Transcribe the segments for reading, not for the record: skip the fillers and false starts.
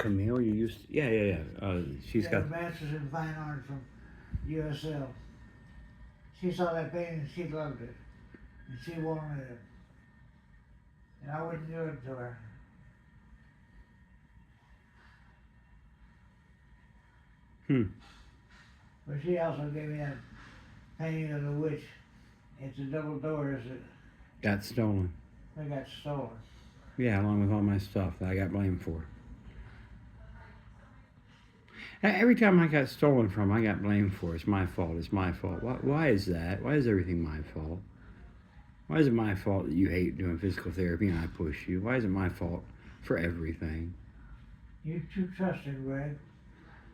Camille, you used to, yeah. She's She got. has a master's in fine art from USL. She saw that painting and she loved it. And she wanted it. And I wouldn't do it to her. But she also gave me that painting of the witch. It's a double doors that Got stolen. they got stolen. Yeah, along with all my stuff that I got blamed for. Every time I got stolen from, I got blamed for. It's my fault. It's my fault. Why is that? Why is everything my fault? Why is it my fault that you hate doing physical therapy and I push you? Why is it my fault for everything? You're too trusting, Greg.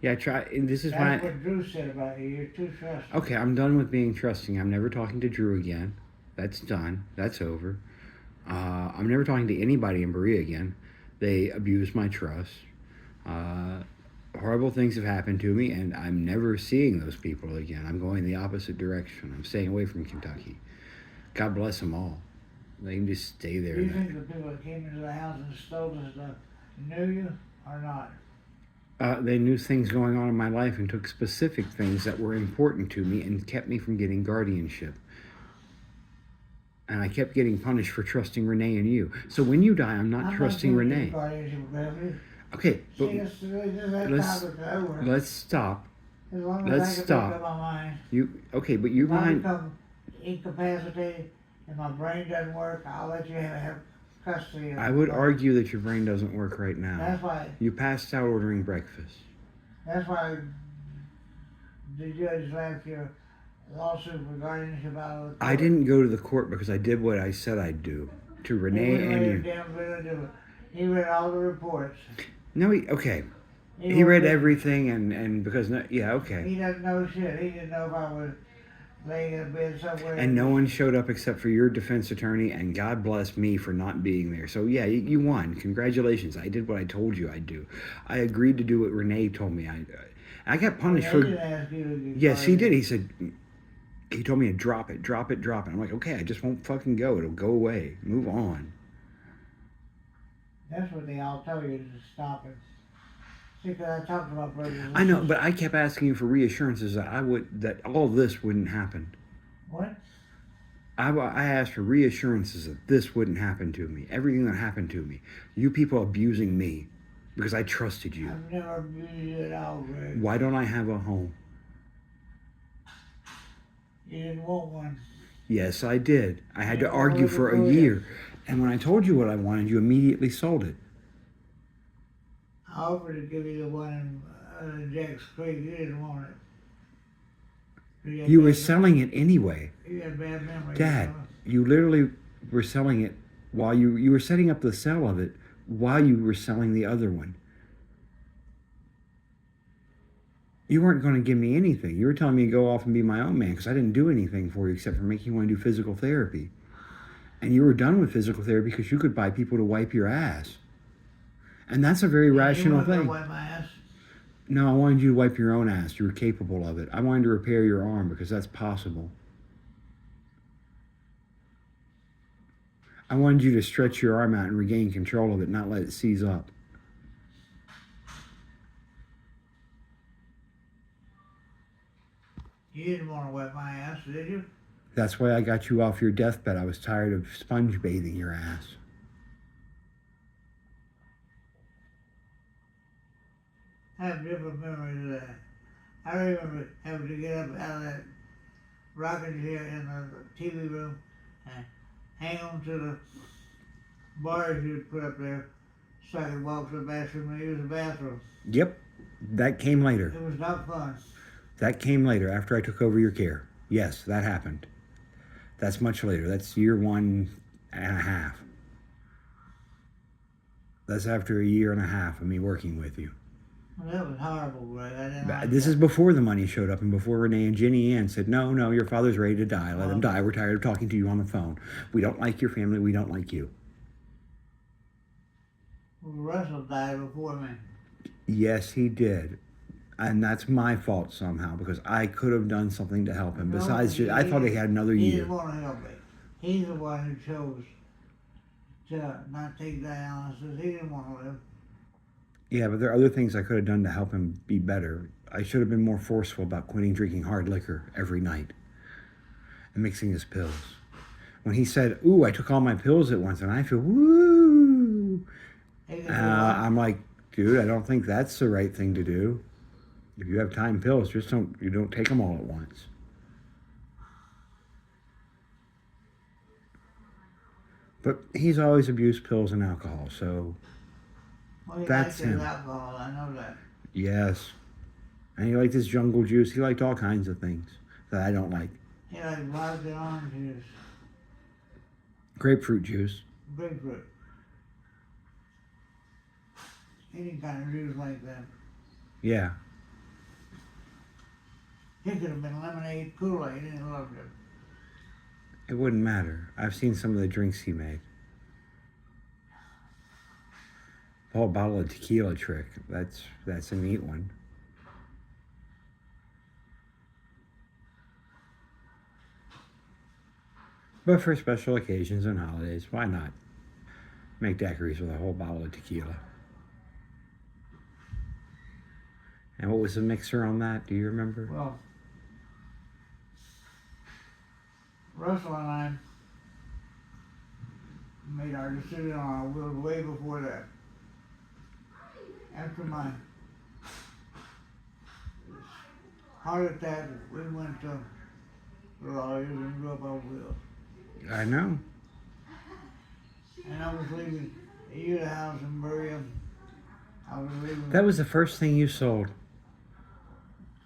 Yeah, I try. And this is That's why. what Drew said about you. You're too trusting. Okay, I'm done with being trusting. I'm never talking to Drew again. That's done. That's over. I'm never talking to anybody in Berea again. They abused my trust. Horrible things have happened to me, and I'm never seeing those people again. I'm going the opposite direction. I'm staying away from Kentucky. God bless them all. They can just stay there. Do you think the people that came into the house and stole the stuff knew you or not? They knew things going on in my life and took specific things that were important to me and kept me from getting guardianship. And I kept getting punished for trusting Renee and you. So when you die, I'm not trusting Renee. Okay, but let's stop. Let's stop. But you mind? Become incapacitated and my brain doesn't work. I'll let you have custody of I would argue that your brain doesn't work right now. That's why. You passed out ordering breakfast. That's why the judge left your lawsuit for guardianship out of the court. I didn't go to the court because I did what I said I'd do to Renee and you. He read all the reports. No, he read everything and because, okay. He doesn't know shit. He didn't know if I was laying in bed somewhere. And no one showed up except for your defense attorney, and God bless me for not being there. So, yeah, you won. Congratulations. I did what I told you I'd do. I agreed to do what Renee told me I got punished for... Didn't ask you to do Yes, he did. He said... He told me to drop it. I'm like, okay, I just won't fucking go. It'll go away. Move on. That's what they all tell you, to stop it. See, because I talked about brothers. I know, but I kept asking you for reassurances that all this wouldn't happen. What? I asked for reassurances that this wouldn't happen to me. Everything that happened to me. You people abusing me because I trusted you. I've never abused you at all, Greg. Why don't I have a home? You didn't want one. Yes, I did. I had to argue for a year. And when I told you what I wanted, you immediately sold it. I offered to give you the one in Jack's Creek. You didn't want it. You were selling it anyway. You had bad memory. Dad, you literally were selling it while you were setting up the sale of it while you were selling the other one. You weren't going to give me anything. You were telling me to go off and be my own man because I didn't do anything for you except for making you want to do physical therapy. And you were done with physical therapy because you could buy people to wipe your ass. And that's a very rational thing. Wipe my ass? No, I wanted you to wipe your own ass. You were capable of it. I wanted to repair your arm because that's possible. I wanted you to stretch your arm out and regain control of it, not let it seize up. You didn't want to wipe my ass, did you? That's why I got you off your deathbed. I was tired of sponge bathing your ass. I have different memories of that. I remember having to get up out of that rocking chair in the TV room and hang on to the bars you'd put up there so I could walk to the bathroom and use the bathroom. Yep, that came later. It was not fun. That came later, after I took over your care. Yes, that happened. That's much later. That's year 1.5. That's after a year and a half of me working with you. Well, that was horrible, Greg. I didn't like This that. is before the money showed up and before Renee and Jenny Ann said, no, your father's ready to die. Let him die. We're tired of talking to you on the phone. We don't like your family. We don't like you. Well, Russell died before me. Yes, he did. And that's my fault somehow because I could have done something to help him. No, Besides, I thought he had another He year. didn't want to help me. He's the one who chose to not take dialysis. He didn't want to live. Yeah, but there are other things I could have done to help him be better. I should have been more forceful about quitting drinking hard liquor every night and mixing his pills. When he said, "Ooh, I took all my pills at once," and I feel woo, He can do what? I'm like, dude, I don't think that's the right thing to do. If you have time pills, just don't take them all at once. But he's always abused pills and alcohol, so Well, he that's likes his him. alcohol, I know that. Yes. And he liked his jungle juice. He liked all kinds of things that I don't like. He likes vodka and orange juice, Grapefruit juice. grapefruit. Any kind of juice like that. Yeah. He could have been lemonade, Kool-Aid, and he loved it. It wouldn't matter. I've seen some of the drinks he made. The whole bottle of tequila trick. That's a neat one. But for special occasions and holidays, why not make daiquiris with a whole bottle of tequila? And what was the mixer on that? Do you remember? Well, Russell and I made our decision on our will way before that. After my heart attack, we went to the lawyers and drew up our will. I know. And I was leaving the Utah house in Berea. I was leaving. That was the first thing you sold.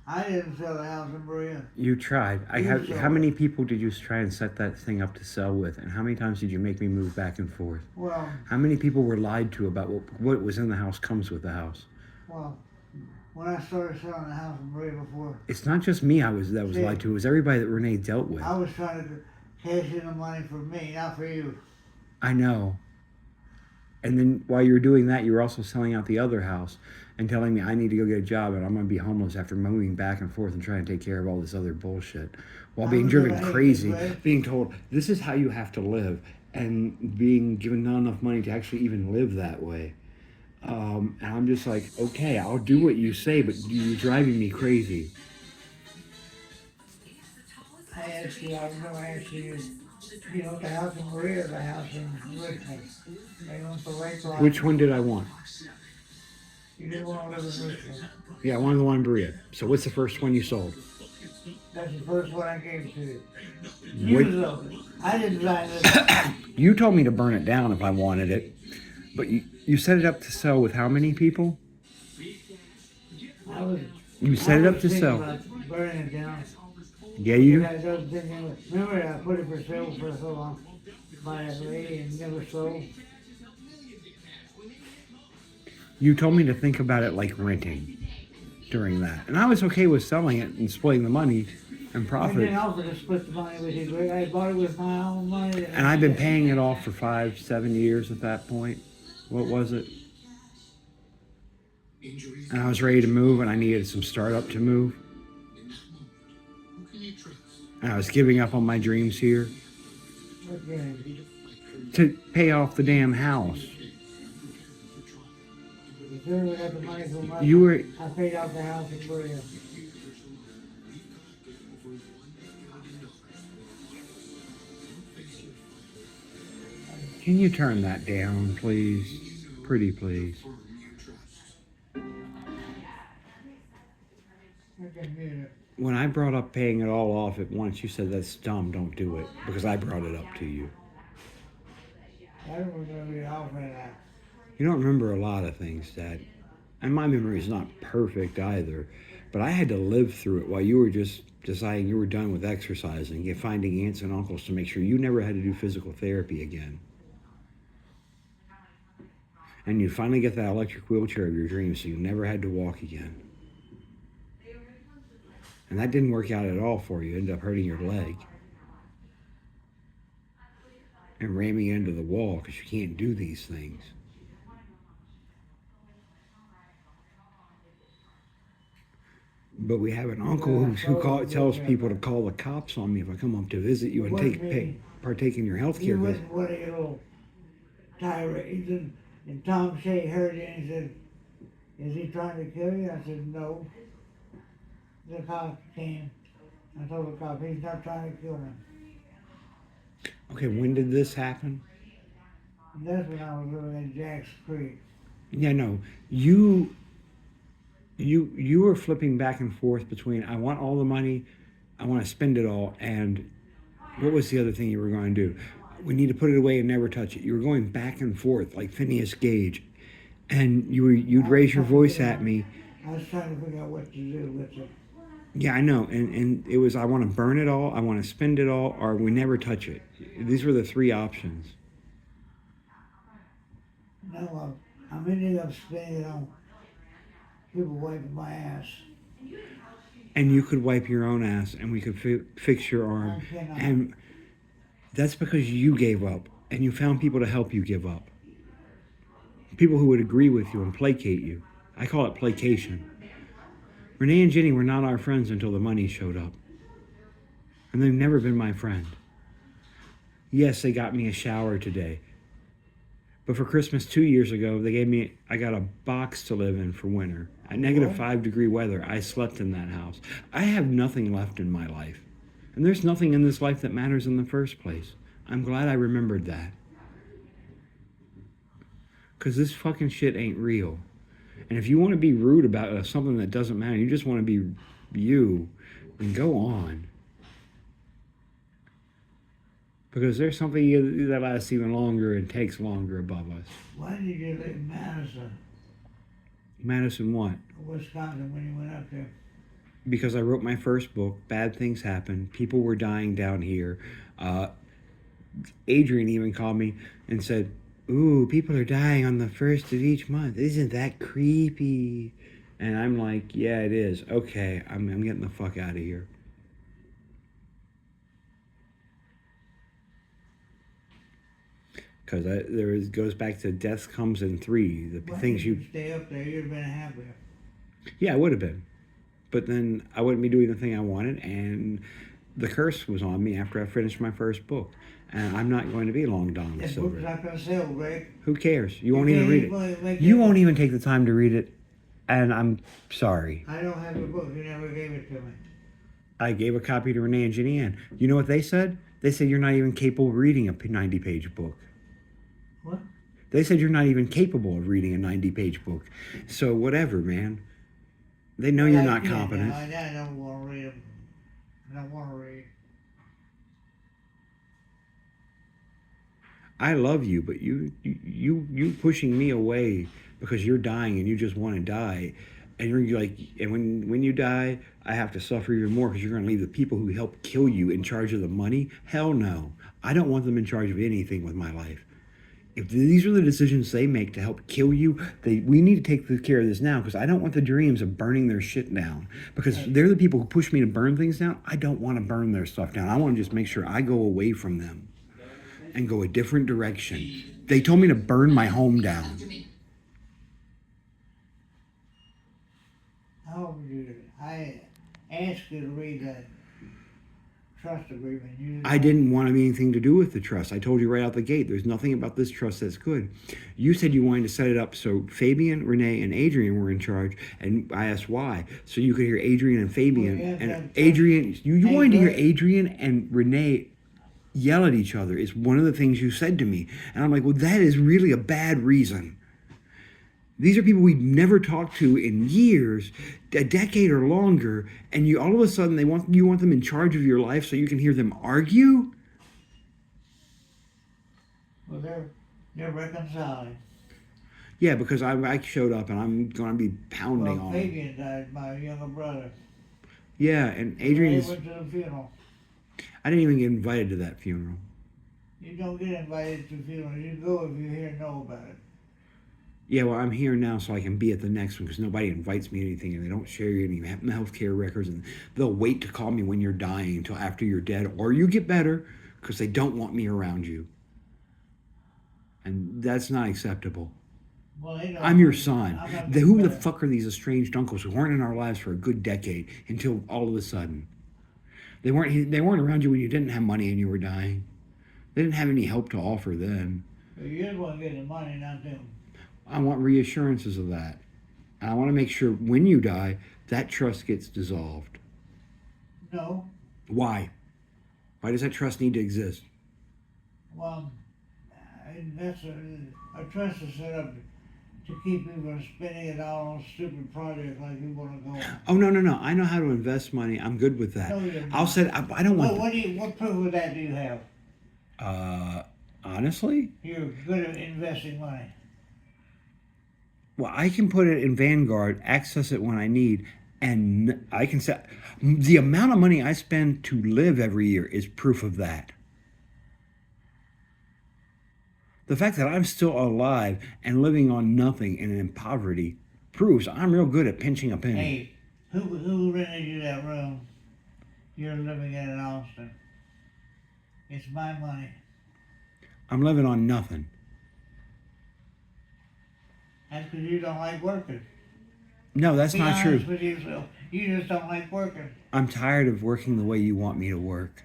I didn't sell the house in Berea. You tried. You sold How many it. people did you try and set that thing up to sell with? And how many times did you make me move back and forth? Well, How many people were lied to about what was in the house comes with the house? when I started selling the house in Berea before, It's not just me that was See, lied to. It was everybody that Renee dealt with. I was trying to cash in the money for me, not for you. I know. And then while you were doing that, you were also selling out the other house and telling me I need to go get a job and I'm going to be homeless after moving back and forth and trying to take care of all this other bullshit. While I being was driven gonna hate crazy, you, Brad. being told this is how you have to live, and being given not enough money to actually even live that way. And I'm just like, okay, I'll do what you say, but you're driving me crazy. I asked you, I was gonna ask you, you know, the house in Berea, the house in Richmond. They want the lake lot. Which one did I want? You didn't want to live in Richmond. Yeah, I wanted the one in Berea. So what's the first one you sold? That's the first one I gave to you. What- You sold it. I didn't sign this. You told me to burn it down if I wanted it, but you set it up to sell with how many people? I was. You set it I up was to thinking sell. about burning it down. Yeah, you And I was thinking, remember I put it for sale for so long by a lady and never sold? You told me to think about it like renting during that, and I was okay with selling it and splitting the money and I profit. didn't offer to split the money with you, Greg. I bought it with my own money. And I've been paying it off for 5-7 years at that point. What was it? And I was ready to move, and I needed some startup to move. And I was giving up on my dreams here Okay. to pay off the damn house. You sure we got the money from my. You were. I paid off the house in Berea. Can you turn that down, please? Pretty please. Okay, good. When I brought up paying it all off at once, you said that's dumb, don't do it. Because I brought it up to you. I don't remember you offering that. You don't remember a lot of things, Dad. And my memory is not perfect either. But I had to live through it while you were just deciding you were done with exercising and finding aunts and uncles to make sure you never had to do physical therapy again. And you finally get that electric wheelchair of your dreams so you never had to walk again. And that didn't work out at all for you. You ended up hurting your leg. And ramming into the wall because you can't do these things. But we have an uncle tells people to call the cops on me if I come up to visit you and partake in your health care You visit. went with a little tirade, and Tom Shea heard it and he said, is he trying to kill you? I said, no. The cop came. I told the cop, he's not trying to kill me. Okay, when did this happen? And that's when I was living in Jacks Creek. Yeah, no. You were flipping back and forth between I want all the money, I want to spend it all, and what was the other thing you were going to do? We need to put it away and never touch it. You were going back and forth like Phineas Gage, and you'd raise your voice at me. I was trying to figure out what to do with it. Yeah, I know, and it was I want to burn it all, I want to spend it all, or we never touch it. These were the three options. No, I'm ending up spending it on people wiping my ass. And you could wipe your own ass, and we could fix your arm, I cannot. and that's because you gave up, and you found people to help you give up. People who would agree with you and placate you. I call it placation. Renee and Jenny were not our friends until the money showed up. And they've never been my friend. Yes, they got me a shower today. But for Christmas 2 years ago, I got a box to live in for winter. At -5-degree weather, I slept in that house. I have nothing left in my life. And there's nothing in this life that matters in the first place. I'm glad I remembered that. Because this fucking shit ain't real. And if you want to be rude about something that doesn't matter, you just want to be you, then go on. Because there's something that lasts even longer and takes longer above us. Why did you leave Madison, Madison what? Wisconsin, when you went up there? Because I wrote my first book, bad things happened. People were dying down here. Adrian even called me and said, ooh, people are dying on the 1st of each month. Isn't that creepy? And I'm like, yeah, it is. Okay, I'm getting the fuck out of here. Because goes back to death comes in 3. The Why things did you... stay up there? You'd have been happier. Yeah, I would have been. But then I wouldn't be doing the thing I wanted, and the curse was on me after I finished my first book. And I'm not going to be Long Don That Silver. book's not going to sell, Greg. Who cares? You won't even read it. Make You that won't book. even take the time to read it, and I'm sorry. I don't have the book. You never gave it to me. I gave a copy to Renee and Jenny Ann. You know what they said? They said you're not even capable of reading a 90-page book. What? They said you're not even capable of reading a 90-page book. So whatever, man. They know you're not competent. I don't want to read them. I don't want to read. I love you, but you pushing me away because you're dying and you just want to die, and you're like, and when you die, I have to suffer even more because you're going to leave the people who helped kill you in charge of the money. Hell no, I don't want them in charge of anything with my life. If these are the decisions they make to help kill you, we need to take care of this now, because I don't want the dreams of burning their shit down. Because they're the people who push me to burn things down. I don't want to burn their stuff down. I want to just make sure I go away from them and go a different direction. They told me to burn my home down. How would you? I asked you to read that trust agreement. I didn't want anything to do with the trust. I told you right out the gate, there's nothing about this trust that's good. You said you wanted to set it up so Fabian, Renee, and Adrian were in charge, and I asked why. So you could hear Adrian and Fabian. Well, yes, and Adrian, you wanted to hear Adrian and Renee yell at each other. It's one of the things you said to me. And I'm like, well, that is really a bad reason. These are people we've never talked to in years, a decade or longer, and you all of a sudden you want them in charge of your life so you can hear them argue? Well, they're reconciling. Yeah, because I showed up and I'm going to be pounding on them. Fabian died, my younger brother. Yeah, and Adrian They went to the funeral. I didn't even get invited to that funeral. You don't get invited to funerals. You go if you hear know about it. Yeah, well, I'm here now so I can be at the next one because nobody invites me to anything and they don't share any health care records, and they'll wait to call me when you're dying until after you're dead or you get better because they don't want me around you. And that's not acceptable. Well, they don't. I'm your son. I'm not Who the better. fuck are these estranged uncles who weren't in our lives for a good decade until all of a sudden? They weren't around you when you didn't have money and you were dying. They didn't have any help to offer then. You're the one getting the money, not them. I want reassurances of that. And I want to make sure when you die, that trust gets dissolved. No. Why? Why does that trust need to exist? Well, a trust is set up to keep you from spending it all on stupid projects like you want to go on. Oh, no. I know how to invest money. I'm good with that. No, you're I'll not. say, I don't want. What proof of that do you have? Honestly? You're good at investing money. Well, I can put it in Vanguard, access it when I need, and I can say the amount of money I spend to live every year is proof of that. The fact that I'm still alive and living on nothing and in poverty proves I'm real good at pinching a penny. Hey, who rented you that room you're living in Austin? It's my money. I'm living on nothing. That's because you don't like working. No, that's Be not honest true. with yourself. You just don't like working. I'm tired of working the way you want me to work.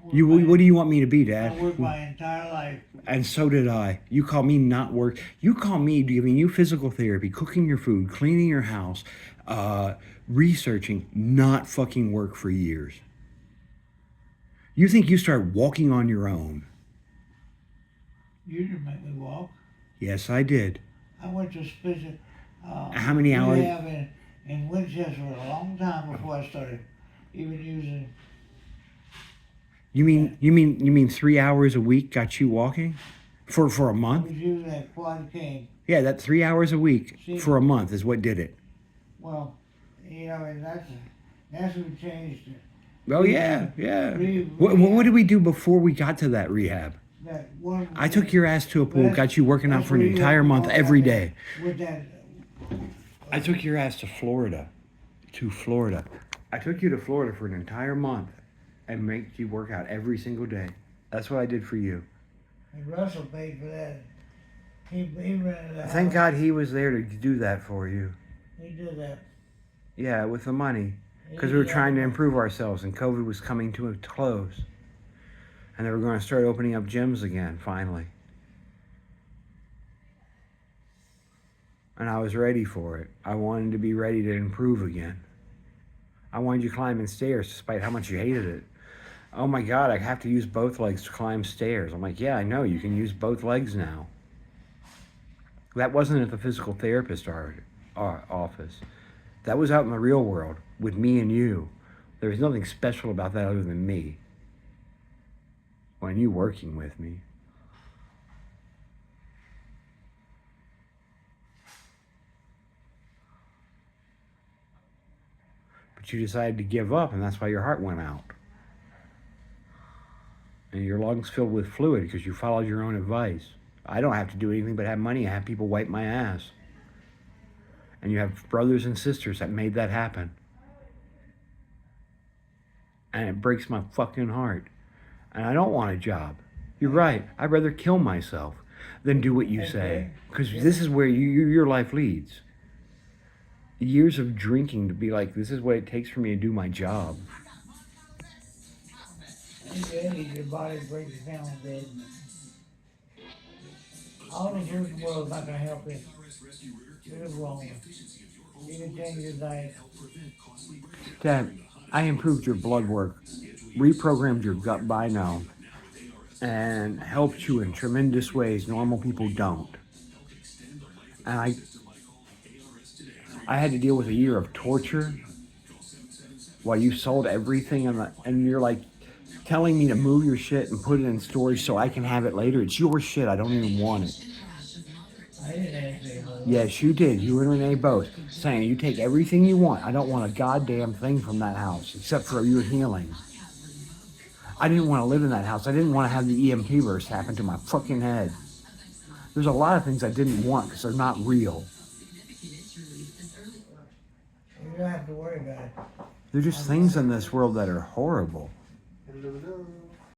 What do you want me to be, Dad? I worked my entire life. And so did I. You call me not work. You call me giving you physical therapy, cooking your food, cleaning your house, researching, not fucking work for years. You think you start walking on your own? You didn't make me walk. Yes, I did. I went to special. How many hours? Rehab in Winchester a long time before I started even using. You mean 3 hours a week got you walking? For a I month? was using that quad cane. Yeah, that 3 hours a week See? for a month is what did it. Well, and that's what changed it. Oh yeah. What did we do before we got to that rehab? That one. I took your ass to a pool, got you working out that's for an where you entire have to month walk every out there day. With that. I took your ass to Florida. I took you to Florida for an entire month and make you work out every single day. That's what I did for you. And Russell paid for that. He rented that. Thank house. God he was there to do that for you. He did that. Yeah, with the money. Because we were trying to improve ourselves and COVID was coming to a close. And they were going to start opening up gyms again, finally. And I was ready for it. I wanted to be ready to improve again. I wanted you climbing stairs despite how much you hated it. Oh my God, I have to use both legs to climb stairs. I'm like, yeah, I know, you can use both legs now. That wasn't at the physical therapist office. That was out in the real world with me and you. There was nothing special about that other than me. When you working with me. But you decided to give up, and that's why your heart went out. And your lungs filled with fluid because you followed your own advice. I don't have to do anything but have money. I have people wipe my ass. And you have brothers and sisters that made that happen. And it breaks my fucking heart. And I don't want a job. You're right. I'd rather kill myself than do what you say. Because this is where your life leads. Years of drinking to be like, this is what it takes for me to do my job. Your body breaks down a bit. All the food in the world is not going to help you. You're wrong. You can change your diet. Dad, I improved your blood work, reprogrammed your gut binome, and helped you in tremendous ways normal people don't. And I had to deal with a year of torture while you sold everything and you're like telling me to move your shit and put it in storage so I can have it later. It's your shit. I don't even want it. I didn't ask you about that. Yes, you did. You and Renee both saying you take everything you want. I don't want a goddamn thing from that house except for your healing. I didn't want to live in that house. I didn't want to have the EMP burst happen to my fucking head. There's a lot of things I didn't want because they're not real. You don't have to worry about it. They're just things in this world that are horrible. Hello.